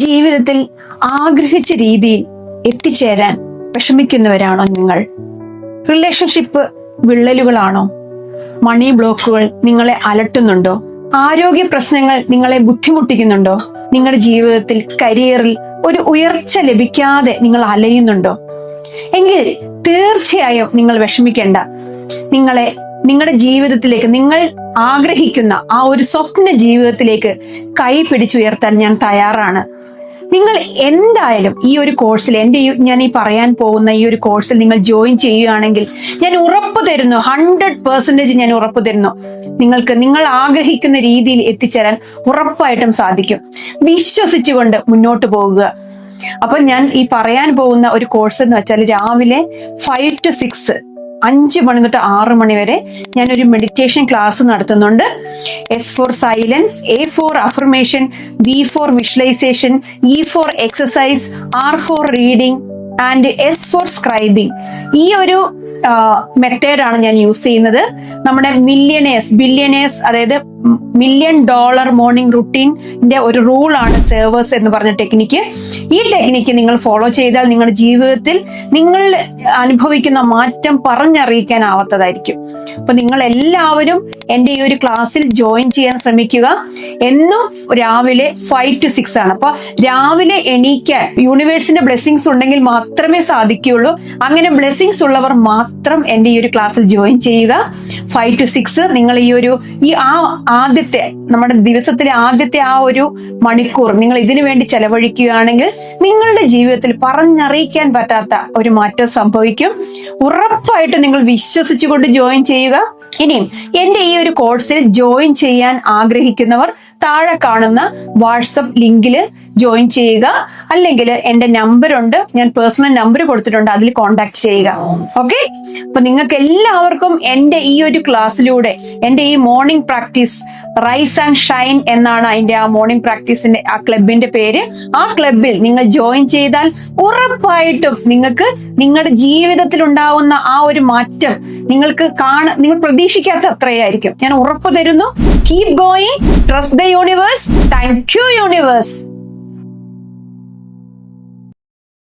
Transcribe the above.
ജീവിതത്തിൽ ആഗ്രഹിച്ച രീതിയിൽ എത്തിച്ചേരാൻ വിഷമിക്കുന്നവരാണോ നിങ്ങൾ? റിലേഷൻഷിപ്പ് വിള്ളലുകളാണോ? മണി ബ്ലോക്കുകൾ നിങ്ങളെ അലട്ടുന്നുണ്ടോ? ആരോഗ്യ പ്രശ്നങ്ങൾ നിങ്ങളെ ബുദ്ധിമുട്ടിക്കുന്നുണ്ടോ? നിങ്ങളുടെ ജീവിതത്തിൽ കരിയറിൽ ഒരു ഉയർച്ച ലഭിക്കാതെ നിങ്ങൾ അലയുന്നുണ്ടോ? എങ്കിൽ തീർച്ചയായും നിങ്ങൾ വിഷമിക്കേണ്ട. നിങ്ങളുടെ ജീവിതത്തിലേക്ക്, നിങ്ങൾ ആഗ്രഹിക്കുന്ന ആ ഒരു സ്വപ്ന ജീവിതത്തിലേക്ക് കൈ പിടിച്ചുയർത്താൻ ഞാൻ തയ്യാറാണ്. നിങ്ങൾ എന്തായാലും ഈ ഒരു കോഴ്സിൽ, ഞാൻ ഈ പറയാൻ പോകുന്ന ഈ ഒരു കോഴ്സിൽ നിങ്ങൾ ജോയിൻ ചെയ്യുകയാണെങ്കിൽ ഞാൻ ഉറപ്പ് തരുന്നു, 100% ഞാൻ ഉറപ്പ് തരുന്നു, നിങ്ങൾ ആഗ്രഹിക്കുന്ന രീതിയിൽ എത്തിച്ചേരാൻ ഉറപ്പായിട്ടും സാധിക്കും. വിശ്വസിച്ചുകൊണ്ട് മുന്നോട്ട് പോകുക. അപ്പൊ ഞാൻ ഈ പറയാൻ പോകുന്ന ഒരു കോഴ്സ് എന്ന് വെച്ചാൽ രാവിലെ 5 to 6, 5 മണി തൊട്ട് 6 മണി വരെ ഞാനൊരു മെഡിറ്റേഷൻ ക്ലാസ് നടത്തുന്നുണ്ട്. S for silence, A for affirmation, V for visualisation, E for exercise, R for reading and S for scribing. ഈ ഒരു മെത്തേഡാണ് ഞാൻ യൂസ് ചെയ്യുന്നത്. നമ്മുടെ ബില്യണേഴ്സ് അതായത് $1 million മോർണിംഗ് റുട്ടീന്റെ ഒരു റൂളാണ് സേവേഴ്സ് എന്ന് പറഞ്ഞ ടെക്നിക്ക്. ഈ ടെക്നിക്ക് നിങ്ങൾ ഫോളോ ചെയ്താൽ നിങ്ങളുടെ ജീവിതത്തിൽ നിങ്ങൾ അനുഭവിക്കുന്ന മാറ്റം പറഞ്ഞറിയിക്കാനാവാത്തതായിരിക്കും. അപ്പൊ നിങ്ങൾ എല്ലാവരും എൻ്റെ ഈ ഒരു ക്ലാസ്സിൽ ജോയിൻ ചെയ്യാൻ ശ്രമിക്കുക. എന്നും രാവിലെ 5 to 6 ആണ്. അപ്പൊ രാവിലെ എണീക്കാൻ യൂണിവേഴ്സിന്റെ ബ്ലെസ്സിങ്സ് ഉണ്ടെങ്കിൽ മാത്രമേ സാധിക്കുകയുള്ളൂ. അങ്ങനെ ബ്ലെസ്സിങ്സ് ഉള്ളവർ മാത്രം എൻ്റെ ഈ ഒരു ക്ലാസ്സിൽ ജോയിൻ ചെയ്യുക. 5 to 6 നിങ്ങൾ ആദ്യത്തെ നമ്മുടെ ദിവസത്തിലെ ആദ്യത്തെ ആ ഒരു മണിക്കൂർ നിങ്ങൾ ഇതിനു വേണ്ടി ചെലവഴിക്കുകയാണെങ്കിൽ നിങ്ങളുടെ ജീവിതത്തിൽ പറഞ്ഞറിയിക്കാൻ പറ്റാത്ത ഒരു മാറ്റം സംഭവിക്കും. ഉറപ്പായിട്ട് നിങ്ങൾ വിശ്വസിച്ചുകൊണ്ട് ജോയിൻ ചെയ്യുക. ഇനിയും എൻ്റെ ഈ ഒരു കോഴ്സിൽ ജോയിൻ ചെയ്യാൻ ആഗ്രഹിക്കുന്നവർ താഴെ കാണുന്ന വാട്സപ്പ് ലിങ്കില് ജോയിൻ ചെയ്യുക. അല്ലെങ്കിൽ എൻ്റെ നമ്പറുണ്ട്, ഞാൻ പേഴ്സണൽ നമ്പർ കൊടുത്തിട്ടുണ്ട്, അതിൽ കോൺടാക്ട് ചെയ്യുക. ഓക്കെ, അപ്പൊ നിങ്ങൾക്ക് എല്ലാവർക്കും എൻ്റെ ഈ ഒരു ക്ലാസ്സിലൂടെ, എൻ്റെ ഈ morning practice rise and shine എന്നാണ് അതിന്റെ ആ മോർണിംഗ് പ്രാക്ടീസിന്റെ ആ ക്ലബിന്റെ പേര്. ആ ക്ലബിൽ നിങ്ങൾ ജോയിൻ ചെയ്താൽ ഉറപ്പായിട്ടും നിങ്ങൾക്ക് നിങ്ങളുടെ ജീവിതത്തിൽ ഉണ്ടാവുന്ന ആ ഒരു മാറ്റം നിങ്ങൾ പ്രതീക്ഷിക്കാത്ത അത്രയായിരിക്കും. ഞാൻ ഉറപ്പ് തരുന്നു. Keep going, trust the universe. Thank you universe.